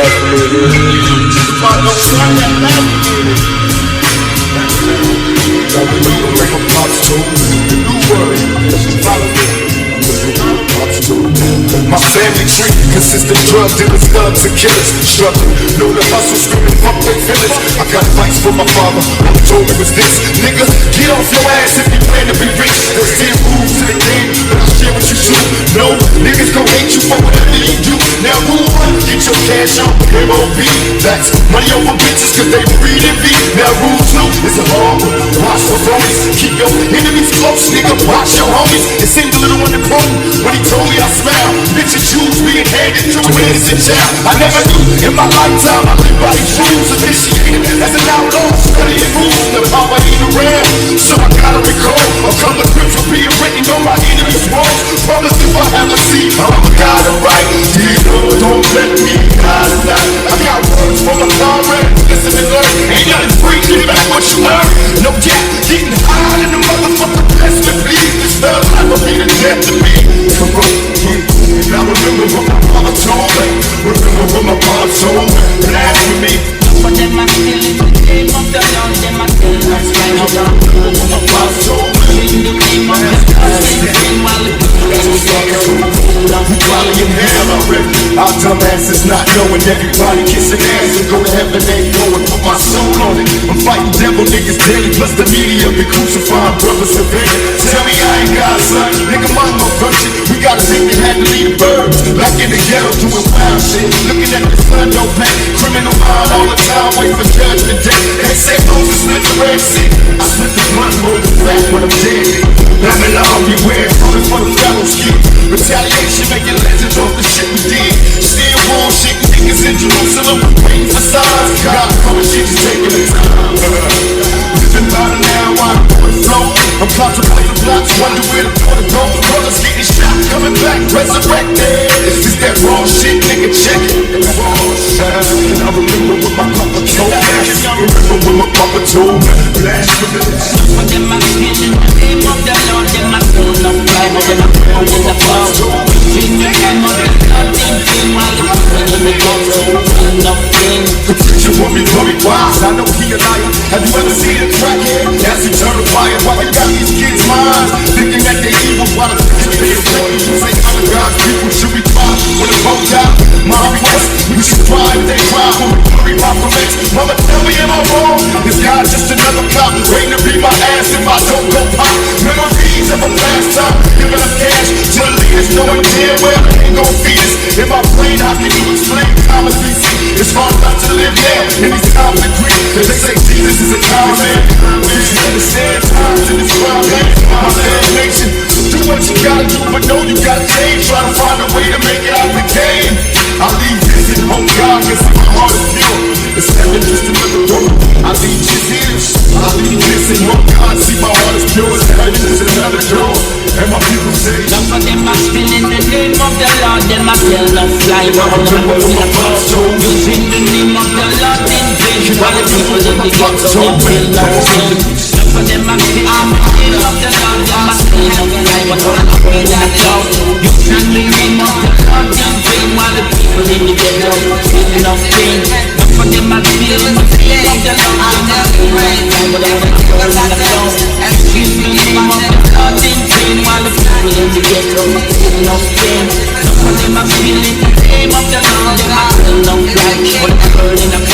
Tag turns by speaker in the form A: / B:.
A: Blasphemy, dude. Tupac don't start that blasphemy. Got the new break of pops too. The new word. Follow me. My family tree consists of drug dealers, thugs, and killers. Struggling, know the hustle, screaming, fuck their feelings. I got advice from my father, all he told me was this: nigga, get off your ass if you plan to be rich. There's 10 rules to the game, but I'll share what you do. No, niggas gon' hate you for whatever you do. Now rule one, get your cash on MOB. That's money over bitches, cause they breed and beat. Now rule two is a hard one, watch for phonies. Keep your enemies close, nigga, watch your homies. It seemed a little unimportant when he told me I smile. Bitches choose being handed to an innocent child. I never knew in my lifetime I lived by these rules. Initiated as an outlaw, studying rules. The power ain't around, so I gotta recall. I'll come to grips with being written on my enemy's walls. Promise if I have a seat, I'ma guide them right. Don't let me guide them. I got words from my comrade. Listen and learn. Ain't nothing free, give back what you earn. No gap, getting high in the motherfucker. Bless me, please. This thug life will be the death to me. Now remember what my father told me. Remember what my father told me. Blasphemy.
B: For them I still in the name of the Lord. Them I still not crying out.
A: Remember what my father told me.
B: In the name of the Lord. Them while the
A: we probably in hell already. Our dumb asses not knowing. Everybody kissing ass and go to heaven ain't going. Put my soul on it. I'm fighting devil niggas daily. Plus the media be crucifying brothers and vision. Tell me I ain't God, son. Nigga, mama virgin. We got a thing that had to leave the birds. Back in the ghetto doing wild shit. Looking at the sun, don't pay. Criminal mind all the time. Wait for judgment day. They say Moses split the Red Sea. I split the blunt, roll the back when I'm dead. I'm in all beware. Falling for the fellowship. Retaliation making legends off the shit we did. Still bullshit niggas in Jerusalem. Waiting for signs. God promise you just taking the time. Living by the now while the boy flow. I'm contemplating blocks, wonder where the portal go. Brothers getting shot, coming back, resurrected. Is this that raw shit, nigga? Check it. I remember what my papa told me. Remember what my papa told me. Blasphemy.
B: for them I still in the name of the Lord. Them I still not fly, but them I fall in the fall. In the name of the Lord, them feel my life. In the gospel, nothing.
A: The preacher want me wise, I know he a liar. Have you ever seen a crackhead? As he turn the fire, why you got these kids' minds thinking that they evil while the future they afraid. You say other God's people should be fine when it's both out. My request, we should cry if they cry when we worry about comments. Mama, tell me am I wrong? Is God just another cop waiting to beat my ass if I don't go pop? Memories of a past time, giving up cash to the leaders, knowing damn well they ain't gon' feed us. In my brain, how can you explain common BC? It's hard not to live there in these times of grief. They say Jesus is a common man. We just understand times in this crowd, man. My damn nation, do what you gotta do, but know you gotta change. Try to find a way to make it out the game. I leave this and hope God can see my heart is pure. It's heaven just another door. I leave this here. I leave this and hope God see my heart is pure. It's heaven just another door. And my people say,
B: none of them are still in the name of the Lord. Them are still not flying on the moon. Using the name of the Lord in vain. While the people in the ghetto, them still not change. None of them are still in the name of the Lord. Them are still not flying on the moon. Using the name of the Lord in vain. While the people in the ghetto, still not change. None of them are still in the name of the Lord. Them are still not flying on the moon. Using the name of the Lord in vain. While the people in the ghetto, still not change. None of them are still in the name of the Lord. Them are still not flying on the moon.